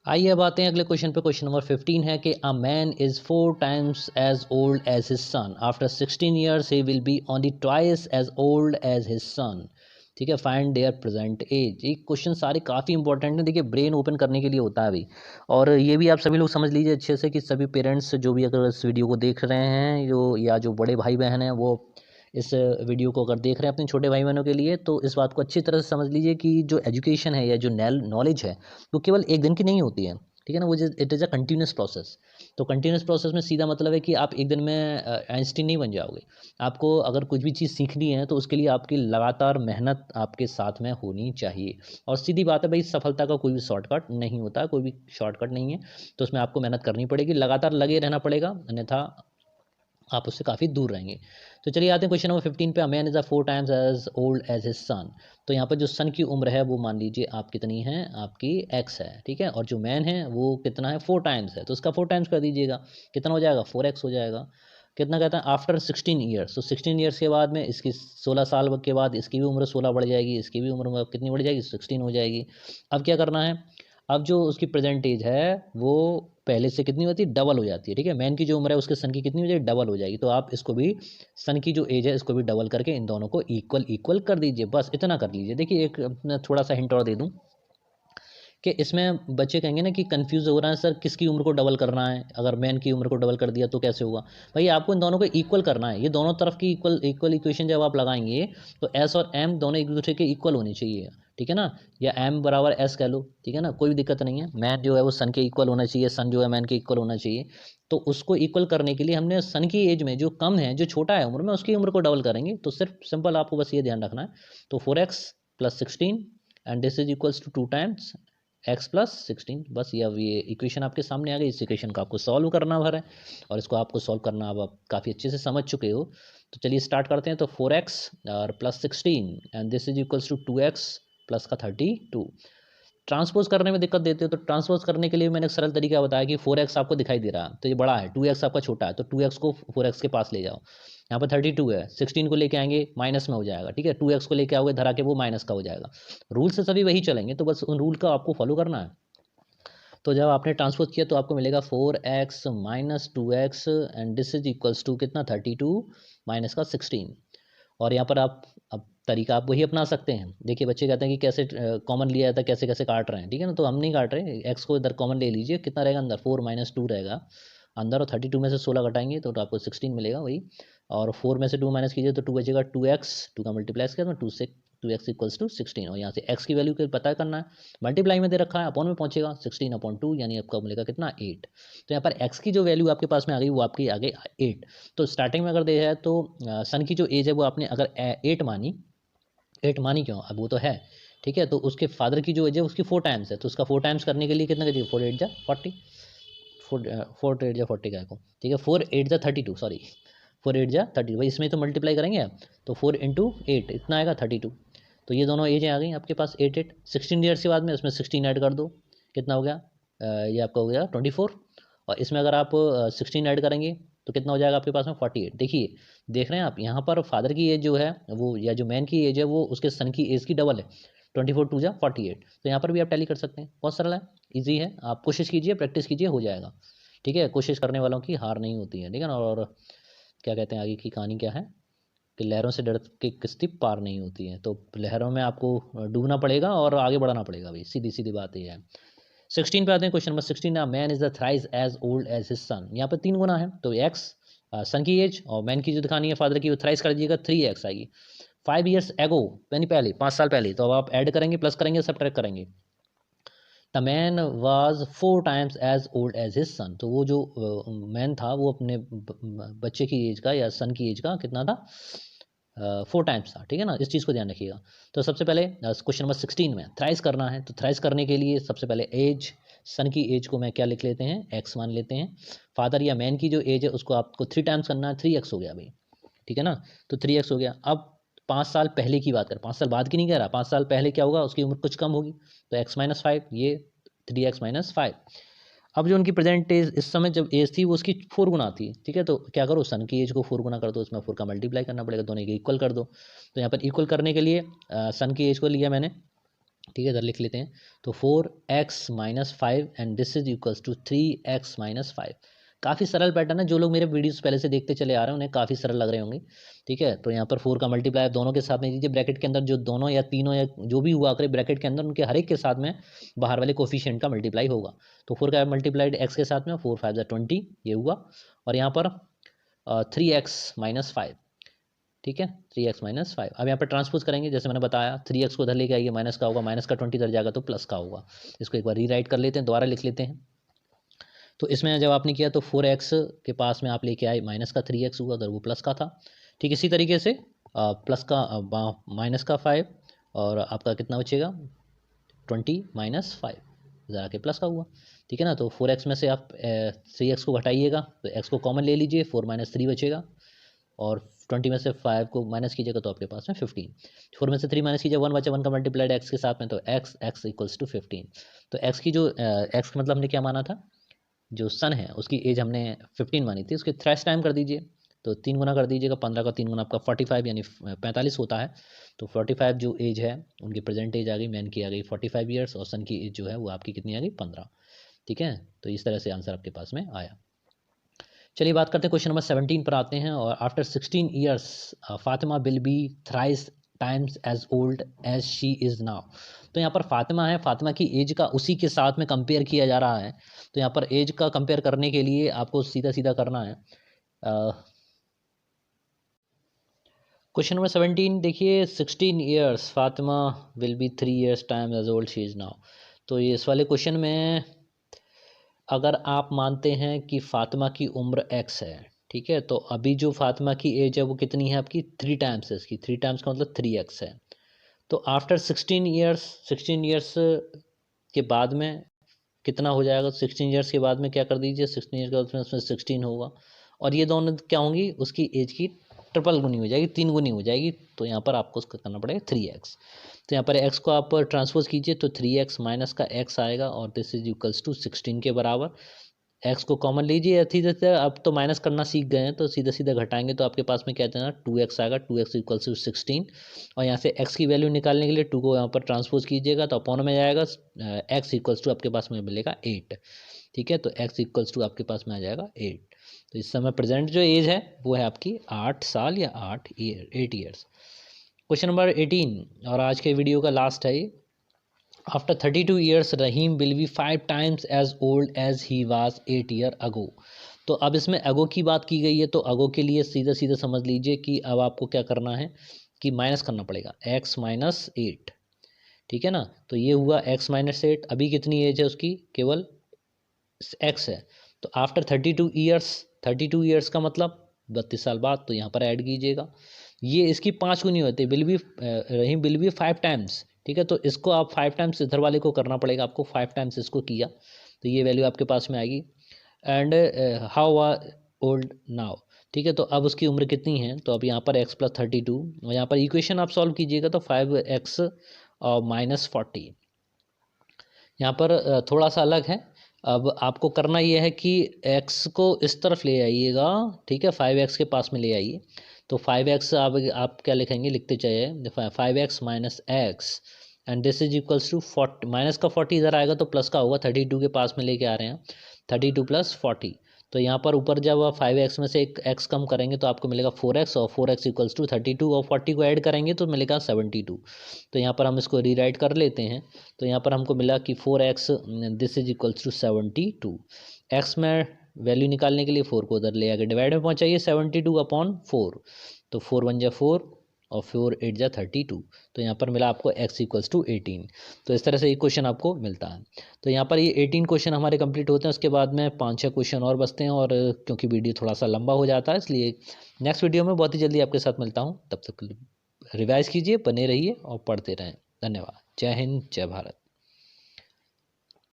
आइए अब आते हैं अगले क्वेश्चन पे। क्वेश्चन नंबर 15 है कि a man is 4 times as old as his son. After 16 years he will be only twice as old as his son. ठीक है, फाइंड देयर प्रेजेंट एज। ये क्वेश्चन सारे काफ़ी इंपॉर्टेंट हैं। देखिए, ब्रेन ओपन करने के लिए होता है अभी। और ये भी आप सभी लोग समझ लीजिए अच्छे से कि सभी पेरेंट्स जो भी अगर इस वीडियो को देख रहे हैं, जो बड़े भाई बहन हैं, वो इस वीडियो को अगर देख रहे हैं अपने छोटे भाई बहनों के लिए, तो इस बात को अच्छी तरह से समझ लीजिए कि जो एजुकेशन है या जो नॉलेज है, वो केवल एक दिन की नहीं होती है। ठीक है ना, वो it is a continuous process. तो कंटिन्यूस प्रोसेस में सीधा मतलब है कि आप एक दिन में आइंस्टीन नहीं बन जाओगे। आपको अगर कुछ भी चीज़ सीखनी है तो उसके लिए आपकी लगातार मेहनत आपके साथ में होनी चाहिए। और सीधी बात है भाई, सफलता का कोई भी शॉर्टकट नहीं होता, कोई भी शॉर्टकट नहीं है। तो उसमें आपको मेहनत करनी पड़ेगी, लगातार लगे रहना पड़ेगा, अन्यथा आप उससे काफ़ी दूर रहेंगे। तो चलिए आते हैं क्वेश्चन नंबर 15 पे। A man is a 4 times as old as his son. तो यहाँ पर जो सन की उम्र है वो मान लीजिए आप कितनी है, आपकी एक्स है। ठीक है, और जो मैन है वो कितना है, 4 times है, तो उसका 4 times कर दीजिएगा। कितना हो जाएगा, 4x हो जाएगा। कितना कहता है, आफ्टर 16 ईयर्स। तो 16 ईयर्स के बाद में इसकी 16 साल के बाद इसकी भी उम्र 16 बढ़ जाएगी, इसकी भी उम्र कितनी बढ़ जाएगी, 16 हो जाएगी। अब क्या करना है, अब जो उसकी प्रेजेंट एज है वो पहले से कितनी होती है, डबल हो जाती है। ठीक है, मैन की जो उम्र है उसके सन की कितनी हो जाएगी, डबल हो जाएगी। तो आप इसको भी, सन की जो एज है इसको भी डबल करके इन दोनों को इक्वल इक्वल कर दीजिए। बस इतना कर लीजिए। देखिए, एक अपना थोड़ा सा हिंट और दे दूं कि इसमें बच्चे कहेंगे ना कि कंफ्यूज हो रहा है सर, किसकी उम्र को डबल करना है, अगर मैन की उम्र को डबल कर दिया तो कैसे होगा। भाई आपको इन दोनों को इक्वल करना है। ये दोनों तरफ की इक्वल इक्वल इक्वेशन जब आप लगाएंगे तो एस और एम दोनों एक दूसरे के इक्वल होनी चाहिए। ठीक है ना, या एम बराबर एस कह लो। ठीक है ना, कोई भी दिक्कत नहीं है। मैन जो है वो सन के इक्वल होना चाहिए, सन जो है मैन के इक्वल होना चाहिए। तो उसको इक्वल करने के लिए हमने सन की एज में जो कम है, जो छोटा है उम्र में, उसकी उम्र को डबल करेंगे। तो सिर्फ सिंपल आपको बस ये ध्यान रखना है। तो 4x + 16 and this is equals to 2 times x + 16। बस ये अब ये इक्वेशन आपके सामने आ गई। इस इक्वेशन को आपको सॉल्व करना भर है, और इसको आपको सॉल्व करना अब आप काफ़ी अच्छे से समझ चुके हो। तो चलिए स्टार्ट करते हैं। तो 4x और +16 and this is equals to 2x plus का 32। ट्रांसपोज करने में दिक्कत देते हो तो ट्रांसपोज करने के लिए मैंने एक सरल तरीका बताया कि 4x आपको दिखाई दे रहा है तो ये बड़ा है, 2x आपका छोटा है, तो 2x को 4x के पास ले जाओ। यहाँ पर 32 है, 16 को लेके आएंगे माइनस में हो जाएगा। ठीक है, 2x को लेके आओगे धरा के, वो माइनस का हो जाएगा। रूल से सभी वही चलेंगे, तो बस उन रूल का आपको फॉलो करना है। तो जब आपने ट्रांसपोज किया तो आपको मिलेगा 4x - 2x and this is equals to कितना, 32 माइनस का 16। और यहाँ पर आप अब तरीका आप वही अपना सकते हैं। देखिए, बच्चे कहते हैं कि कैसे कॉमन लिया जाता है, कैसे कैसे काट रहे हैं। ठीक है ना, तो हम नहीं काट रहे, एक्स को इधर कॉमन ले लीजिए। कितना रहेगा अंदर, 4 - 2 रहेगा अंदर, और 32 में से 16 घटाएंगे तो आपको 16 मिलेगा वही। और 4 में से 2 माइनस कीजिए तो 2 बचेगा। 2x, 2 का मल्टीप्लाई किया तो 2 से 2x इक्वल्स टू 16। और यहाँ से x की वैल्यू को पता करना है, मल्टीप्लाई में दे रखा है, अपॉन में पहुंचेगा 16/2, यानी आपका मिलेगा कितना, 8। तो यहाँ पर x की जो वैल्यू आपके पास में आ गई वो आपकी आ गई 8। तो स्टार्टिंग में अगर देखा जाए तो सन की जो एज है वो आपने अगर 8 मानी, 8 मानी क्यों, अब वो तो है। ठीक है, तो उसके फादर की जो एज है उसकी 4 टाइम्स है, तो उसका 4 टाइम्स करने के लिए कितना करिए, 4 × 8 = 40। 4 × 8 = 40 का को, ठीक है, 4 × 8 = 32, सॉरी, 4 × 8 = 30। भाई इसमें तो मल्टीप्लाई करेंगे आप, तो 4 × 8 इतना आएगा 32। तो ये दोनों एजें आ गई आपके पास, 8 16 ईयर्स के बाद में उसमें 16 ऐड कर दो, कितना हो गया, ये आपका हो गया 24। और इसमें अगर आप 16 ऐड करेंगे तो कितना हो जाएगा आपके पास में, 48। देखिए, देख रहे हैं आप यहाँ पर फादर की एज जो है वो, या जो मैन की एज है वो उसके सन की एज की डबल है। 24 × 2 = 48। तो यहाँ पर भी आप टैली कर सकते हैं, बहुत सरल है, ईजी है। आप कोशिश कीजिए, प्रैक्टिस कीजिए, हो जाएगा। ठीक है, कोशिश करने वालों की हार नहीं होती है। ठीक है ना, और क्या कहते हैं, आगे की कहानी क्या है कि लहरों से डर के किश्ती पार नहीं होती है। तो लहरों में आपको डूबना पड़ेगा और आगे बढ़ना पड़ेगा भाई, सीधी सीधी बात ये है। 16 पे आते हैं। क्वेश्चन नंबर 16 ना, man is the thrice as old as his son. यहाँ पर 3 गुना है, तो एक्स सन की एज और मैन की जो दिखानी है फादर की, वो थ्राइस कर दीजिएगा, 3x आएगी। 5 years एगो, यानी पहले 5 साल पहले, तो अब आप ऐड करेंगे, प्लस करेंगे, सब्ट्रैक्ट करेंगे। The man was 4 times as old as his son. तो वो जो मैन था वो अपने बच्चे की एज का या सन की एज का कितना था, 4 times था। ठीक है ना, इस चीज़ को ध्यान रखिएगा। तो सबसे पहले क्वेश्चन नंबर 16 में थ्राइस करना है, तो थ्राइस करने के लिए सबसे पहले एज, सन की एज को मैं क्या लिख लेते हैं, एक्स मान लेते हैं। फादर या मैन की जो एज है उसको आपको 3 times करना है, 3x हो गया भाई। ठीक है ना, तो 3x हो गया। अब 5 साल पहले की बात करें, 5 साल बाद की नहीं कह रहा, 5 साल पहले क्या होगा, उसकी उम्र कुछ कम होगी, तो x - 5, ये 3x - 5। अब जो उनकी प्रेजेंट एज इस समय जब एज थी वो उसकी 4 गुना थी। ठीक है, तो क्या करो, सन की एज को 4 गुना कर दो, उसमें 4 का मल्टीप्लाई करना पड़ेगा, दोनों के इक्वल कर दो। तो यहाँ पर इक्वल करने के लिए सन की एज को लिया मैंने ठीक है, इधर लिख लेते हैं। तो 4x minus 5 and this is equals to 3x minus 5। काफ़ी सरल पैटर्न है, जो लोग मेरे वीडियोस पहले से देखते चले आ रहे हैं उन्हें काफ़ी सरल लग रहे होंगे। ठीक है, तो यहाँ पर 4 का मल्टीप्लाई दोनों के साथ में कीजिए, ब्रैकेट के अंदर जो दोनों या तीनों या जो भी हुआ करे ब्रैकेट के अंदर उनके हर एक के साथ में बाहर वाले कोफिशिएंट का मल्टीप्लाई होगा। तो 4 का मल्टीप्लाइड एक्स के साथ में 4 5 20 ये हुआ, और यहाँ पर 3x माइनस 5। ठीक है, 3x माइनस 5। अब यहाँ पर ट्रांसपोज करेंगे, जैसे मैंने बताया 3x को उधर लेके आइए, माइनस का होगा, माइनस का 20 इधर जाएगा तो प्लस का होगा। इसको एक बार रीराइट कर लेते हैं, दोबारा लिख लेते हैं। तो इसमें जब आपने किया तो 4x के पास में आप लेके आए, माइनस का 3x हुआ, उधर वो प्लस का था। ठीक, इसी तरीके से प्लस का माइनस का 5 और आपका कितना बचेगा 20 माइनस 5 ज़रा के प्लस का हुआ। ठीक है ना, तो 4x में से आप 3x को घटाइएगा तो x को कॉमन ले लीजिए, 4 माइनस 3 बचेगा, और 20 में से 5 को माइनस कीजिएगा तो आपके पास में 15। 4 में से 3 माइनस कीजिए 1 बचा, 1 का मल्टीप्लाइड x के साथ में, तो x इक्वल्स टू 15। तो x की जो x का मतलब हमने क्या माना था, जो सन है उसकी एज हमने 15 मानी थी, उसके थ्रेश टाइम कर दीजिए, तो 3 गुना कर दीजिएगा, 15 का 3 गुना आपका 45 यानी 45 होता है। तो 45 जो एज है उनकी प्रेजेंट एज आ गई, मैन की आ गई 45 ईयर्स, और सन की एज जो है वो आपकी कितनी आ गई 15। ठीक है, तो इस तरह से आंसर आपके पास में आया। चलिए बात करते हैं, क्वेश्चन नंबर 17 पर आते हैं। और after 16 years Fatima will be thrice times as old as she is now. तो यहाँ पर फातिमा है, फातिमा की एज का उसी के साथ में कंपेयर किया जा रहा है। तो यहाँ पर एज का कंपेयर करने के लिए आपको सीधा सीधा करना है। क्वेश्चन नंबर 17 देखिए, 16 years Fatima will be 3 years time as old she is now. तो ये इस वाले क्वेश्चन में अगर आप मानते हैं कि फ़ातिमा की उम्र x है, ठीक है, तो अभी जो फ़ातिमा की एज है वो कितनी है आपकी 3 टाइम्स है इसकी, 3 टाइम्स का मतलब 3x है। तो आफ्टर 16 ईयर्स, 16 ईयर्स के बाद में कितना हो जाएगा, 16 ईयर्स के बाद में क्या कर दीजिए, 16 ईयर्स के बाद में उसमें 16 होगा, और ये दोनों क्या होंगी, उसकी एज की ट्रिपल गुनी हो जाएगी, 3 गुनी हो जाएगी। तो यहाँ पर आपको उसका करना पड़ेगा 3x। तो यहाँ पर x को आप ट्रांसपोज कीजिए तो 3x माइनस का x आएगा, और दिस इज इक्वल्स टू 16 के बराबर। x को कॉमन लीजिए, सीधे सीधे अब तो माइनस करना सीख गए हैं, तो सीधे सीधे घटाएंगे तो आपके पास में क्या देना 2x आएगा, 2x इक्वल्स टू 16। और यहाँ से x की वैल्यू निकालने के लिए 2 को यहाँ पर ट्रांसपोज कीजिएगा तो अपॉन में जाएगा, x इक्वल्स टू आपके पास में मिलेगा 8। ठीक है, तो x इक्वल्स टू आपके पास में आ जाएगा 8। तो इस समय प्रेजेंट जो एज है वो है आपकी 8 साल या 8 ईयर्स। क्वेश्चन नंबर 18 और आज के वीडियो का लास्ट है ये। After 32 years Rahim will be 5 times as old as he was 8 year ago. तो अब इसमें अगो की बात की गई है, तो अगो के लिए सीधा सीधा समझ लीजिए कि अब आपको क्या करना है कि माइनस करना पड़ेगा x माइनस 8। ठीक है ना, तो ये हुआ x माइनस 8। अभी कितनी एज है उसकी, केवल x है। तो आफ्टर 32 ईयर्स, 32 ईयर्स का मतलब 32 साल बाद, तो यहाँ पर ऐड कीजिएगा। ये इसकी 5 गुनी होती है, रहीम विल बी 5 टाइम्स। ठीक है, तो इसको आप 5 टाइम्स इधर वाले को करना पड़ेगा आपको, 5 टाइम्स इसको किया तो ये वैल्यू आपके पास में आएगी। And how are old now. ठीक है, तो अब उसकी उम्र कितनी है, तो अब यहाँ पर x प्लस 32, और यहाँ पर इक्वेशन आप सॉल्व कीजिएगा तो 5x और माइनस 40। यहाँ पर थोड़ा सा अलग है। अब आपको करना ये है कि x को इस तरफ ले आइएगा, ठीक है, 5x के पास में ले आइए। तो 5x आप क्या लिखेंगे, लिखते चाहिए 5x minus x, and this is equals to 40। Minus का 40 इधर आएगा तो प्लस का होगा, 32 के पास में लेके आ रहे हैं, 32 प्लस 40। तो यहाँ पर ऊपर जब आप 5x में से एक x कम करेंगे तो आपको मिलेगा 4x, और 4x इक्वल्स टू 32, और 40 को ऐड करेंगे तो मिलेगा 72। तो यहाँ पर हम इसको रीराइट कर लेते हैं। तो यहाँ पर हमको मिला कि 4x this is equals to 72। x में वैल्यू निकालने के लिए 4 को उधर ले आके डिवाइड में पहुँचाइए, 72 अपॉन 4, तो 4 1 जा 4 और 4 8 जा 32। तो यहाँ पर मिला आपको x इक्वल्स टू 18। तो इस तरह से ये क्वेश्चन आपको मिलता है। तो यहाँ पर ये 18 क्वेश्चन हमारे कंप्लीट होते हैं, उसके बाद में 5-6 क्वेश्चन और बचते हैं, और क्योंकि वीडियो थोड़ा सा लंबा हो जाता है इसलिए नेक्स्ट वीडियो में बहुत ही जल्दी आपके साथ मिलता हूँ। तब तक रिवाइज कीजिए, बने रहिए और पढ़ते रहें। धन्यवाद। जय हिंद, जय भारत।